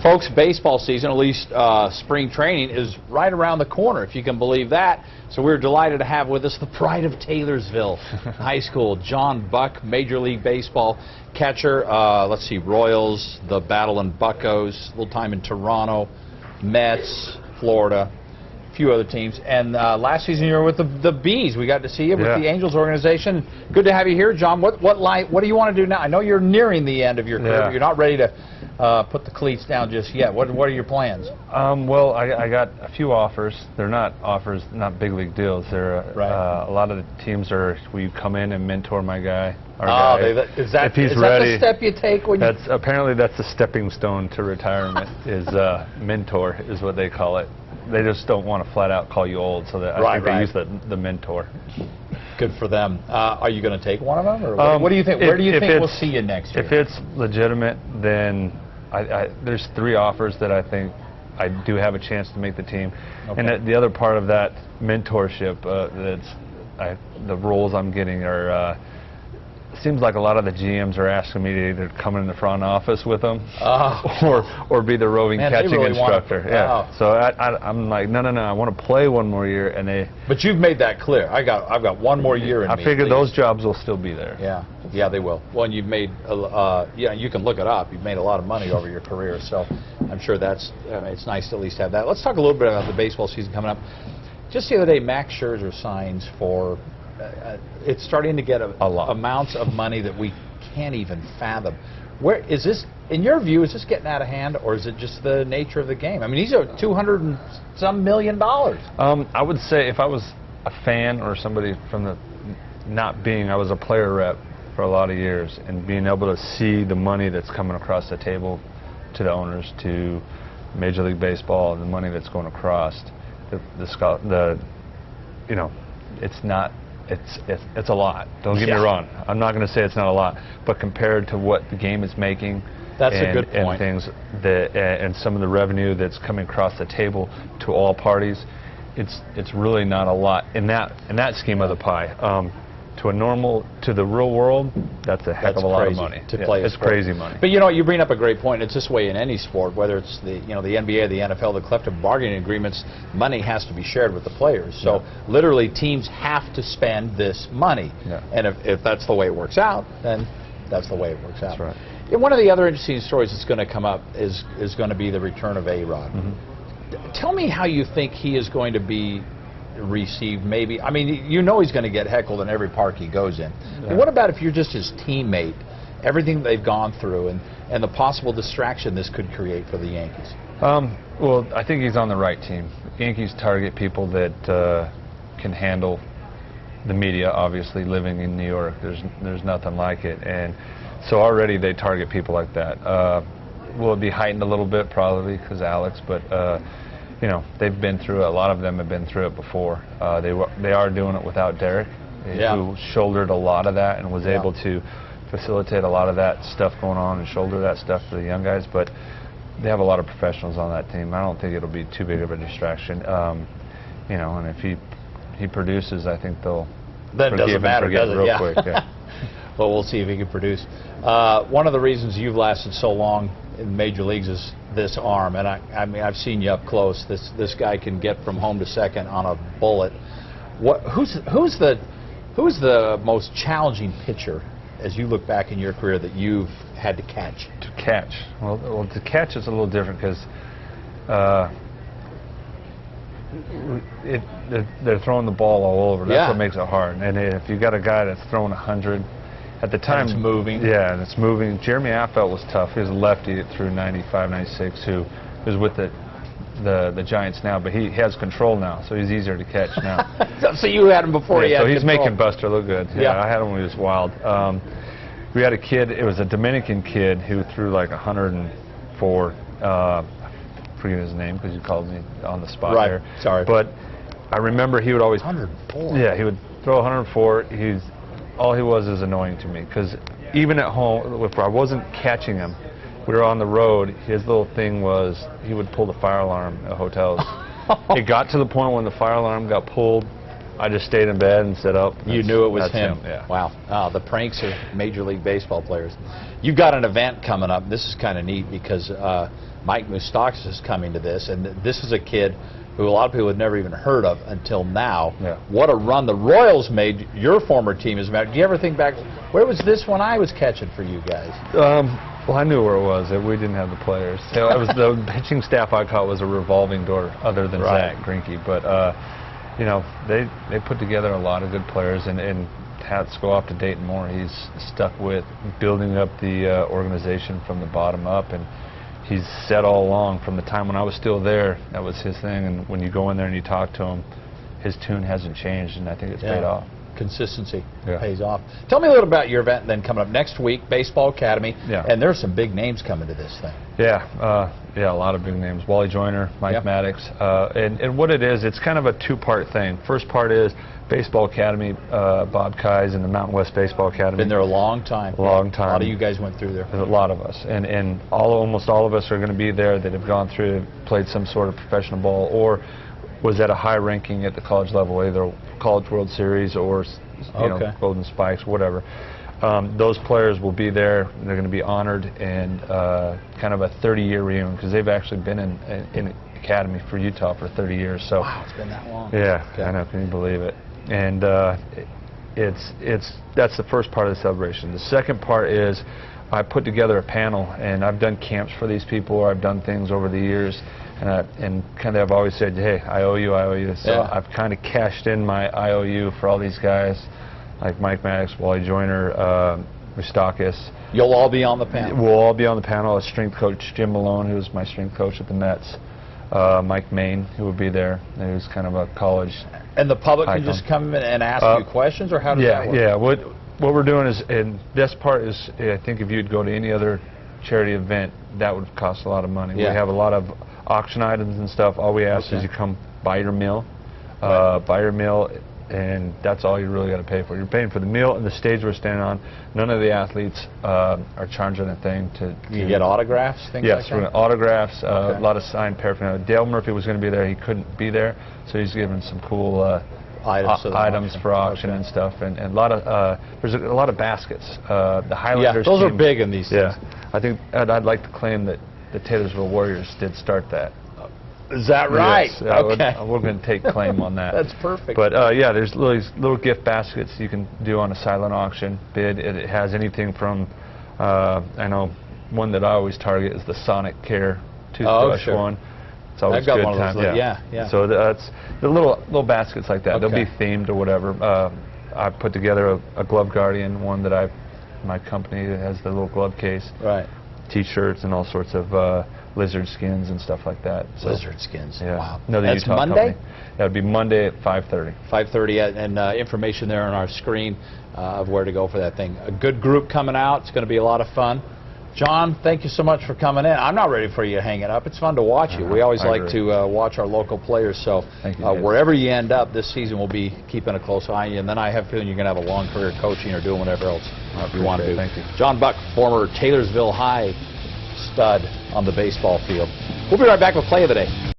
Folks, baseball season, at least spring training, is right around the corner, if you can believe that. So we're delighted to have with us the pride of Taylorsville High School, John Buck, Major League Baseball catcher. Let's see, Royals, the Battle and Buccos, a little time in Toronto, Mets, Florida, a few other teams. And last season you were with the Bees. We got to see you with the Angels organization. Good to have you here, John. What do you want to do now? I know you're nearing the end of your career, but you're not ready to put the cleats down just yet. What are your plans? Well, I got a few offers. They're not offers, not big league deals. They're a lot of the teams are will you come in and mentor my guy. Is that if he's ready, the step you take when you? Apparently that's the stepping stone to retirement. Is mentor is what they call it. They just don't want to flat out call you old, so that I think they use the mentor. Good for them. Are you going to take one of them, or what do you think? Where do you think we'll see you next year? If it's legitimate, then there's 3 offers that I think I do have a chance to make the team. Okay. And the other part of that mentorship, the roles I'm getting are. Seems like a lot of the GMs are asking me to either come in the front office with them or be the roving catching instructor. So I'm like, no, I want to play one more year, and they. But you've made that clear. I've got one more year in me. I figure those jobs will still be there. Yeah, they will. Well, and you've made, you can look it up. You've made a lot of money over your career, so I'm sure it's nice to at least have that. Let's talk a little bit about the baseball season coming up. Just the other day, Max Scherzer signs for. It's starting to get amounts of money that we can't even fathom. Where is this, in your view, is this getting out of hand, or is it just the nature of the game? I mean, these are $200 and some million. I would say if I was a fan or somebody from the I was a player rep for a lot of years, and being able to see the money that's coming across the table to the owners, to Major League Baseball, and the money that's going across, it's not. It's a lot. Don't get me wrong. I'm not going to say it's not a lot, but compared to what the game is making, that's a good point. And things and some of the revenue that's coming across the table to all parties, it's really not a lot in that scheme of the pie. To the real world, that's a heck of a lot of money. It's crazy money. But you bring up a great point. It's this way in any sport, whether it's the NBA, the NFL, the collective bargaining agreements. Money has to be shared with the players. So literally, teams have to spend this money. And if that's the way it works out, then that's the way it works out. That's right. And one of the other interesting stories that's going to come up is going to be the return of A-Rod. Tell me how you think he is going to be received. Maybe, I mean, he's going to get heckled in every park he goes in. But what about if you're just his teammate, everything they've gone through, and the possible distraction this could create for the Yankees? Well, I think he's on the right team. Yankees target people that can handle the media. Obviously, living in New York, there's nothing like it, and so already they target people like that. Will it be heightened a little bit? Probably because Alex, but they've been through it. A lot of them have been through it before. They are doing it without Derek, who shouldered a lot of that and was able to facilitate a lot of that stuff going on and shoulder that stuff for the young guys. But they have a lot of professionals on that team. I don't think it'll be too big of a distraction. And if he produces, I think they'll forgive and forget real quick. Well, we'll see if he can produce. One of the reasons you've lasted so long in major leagues is this arm, and I mean, I've seen you up close. This guy can get from home to second on a bullet. Who's the most challenging pitcher as you look back in your career that you've had to catch? To catch, well, to catch is a little different because they're throwing the ball all over. That's what makes it hard. And if you got a guy that's throwing 100. At the time, and it's moving. Yeah, and it's moving. Jeremy Affeldt was tough. He was a lefty that threw 95, 96, who is with the Giants now, but he has control now, so he's easier to catch now. So you had him before he had control. So he's control. making Buster look good. I had him when he was wild. We had a kid, it was a Dominican kid who threw like 104. I forget his name because you called me on the spot there. Sorry. But I remember he would always... 104? Yeah, he would throw 104. All he was is annoying to me because even at home, if I wasn't catching him, we were on the road, his little thing was he would pull the fire alarm at hotels. It got to the point when the fire alarm got pulled, I just stayed in bed and said, "Oh, You knew it was that's him. Yeah. Wow. The pranks of Major League Baseball players. You've got an event coming up. This is kind of neat because Mike Moustakas is coming to this, and this is a kid who a lot of people had never even heard of until now. Yeah. What a run the Royals made. Your former team is about. Do you ever think back, where was this when I was catching for you guys? Well, I knew where it was. We didn't have the players. So it was the pitching staff I caught was a revolving door, other than Right. Zach Greinke. But you know, they put together a lot of good players, and hats go off to Dayton Moore. He's stuck with building up the organization from the bottom up, and he's said all along from the time when I was still there, that was his thing. And when you go in there and you talk to him, his tune hasn't changed, and I think it's paid off. Consistency Yeah. pays off. Tell me a little about your event then coming up next week, Baseball Academy. Yeah. And there's some big names coming to this thing. Yeah, a lot of big names. Wally Joyner, Mike Yep. Maddox. And what it is, it's kind of a two-part thing. First part is Baseball Academy, Bob Keyes and the Mountain West Baseball Academy. Been there a long time. Long time. A lot of you guys went through there. There's a lot of us, and almost all of us are going to be there that have gone through, played some sort of professional ball, or was at a high ranking at the college level, either College World Series or you know, Golden Spikes, whatever. Those players will be there. They're going to be honored, and kind of a 30-year reunion, because they've actually been in academy for Utah for 30 years. So Wow, it's been that long. yeah, Okay. I know. Can you believe it? And that's the first part of the celebration. The second part is I put together a panel, and I've done camps for these people, or I've done things over the years, and kind of I've always said, hey, I owe you. So Yeah. I've kind of cashed in my IOU for all these guys, like Mike Maddox, Wally Joyner, Moustakas. You'll all be on the panel. We'll all be on the panel. A strength coach, Jim Malone, who was my strength coach at the Mets. Mike Maine, who will be there, who's kind of a college. And the public can icon. just come in and ask you questions, or how does that work? Yeah. What we're doing is, and this part is, I think if you'd go to any other charity event, that would cost a lot of money. Yeah. We have a lot of auction items and stuff. All we ask is you come buy your meal, and that's all you really got to pay for. You're paying for the meal and the stage we're standing on. None of the athletes are charging a thing to. You get autographs, things Yes, like we're that? gonna autographs, a lot of signed paraphernalia. Dale Murphy was going to be there. He couldn't be there, so he's given some cool items for auction and stuff, and a lot of there's a lot of baskets. The Highlanders. Yeah, those are team, big in these things. Yeah, I think I'd like to claim that the Taylorsville Warriors did start that. Is that right? Yes, Okay. we're going to take claim on that. That's perfect. But yeah, there's little gift baskets you can do on a silent auction bid. It has anything from I know one that I always target is the Sonic Care toothbrush one. It's always I've got good one of those, time. yeah. So that's the little baskets like that. Okay. They'll be themed or whatever. I put together a Glove Guardian one that my company that has the little glove case. Right. T-shirts and all sorts of lizard skins and stuff like that. So, Lizard skins. yeah. Wow. Another That's Utah Monday? company. That would be Monday at 5:30. 5:30, and information there on our screen of where to go for that thing. A good group coming out. It's going to be a lot of fun. John, thank you so much for coming in. I'm not ready for you to hang it up. It's fun to watch you. We always I like agree. to watch our local players. So Thank you, guys. wherever you end up this season, we'll be keeping a close eye on you. And then I have a feeling you're going to have a long career coaching or doing whatever else you want to do. Thank you. John Buck, former Taylorsville High stud on the baseball field. We'll be right back with Play of the Day.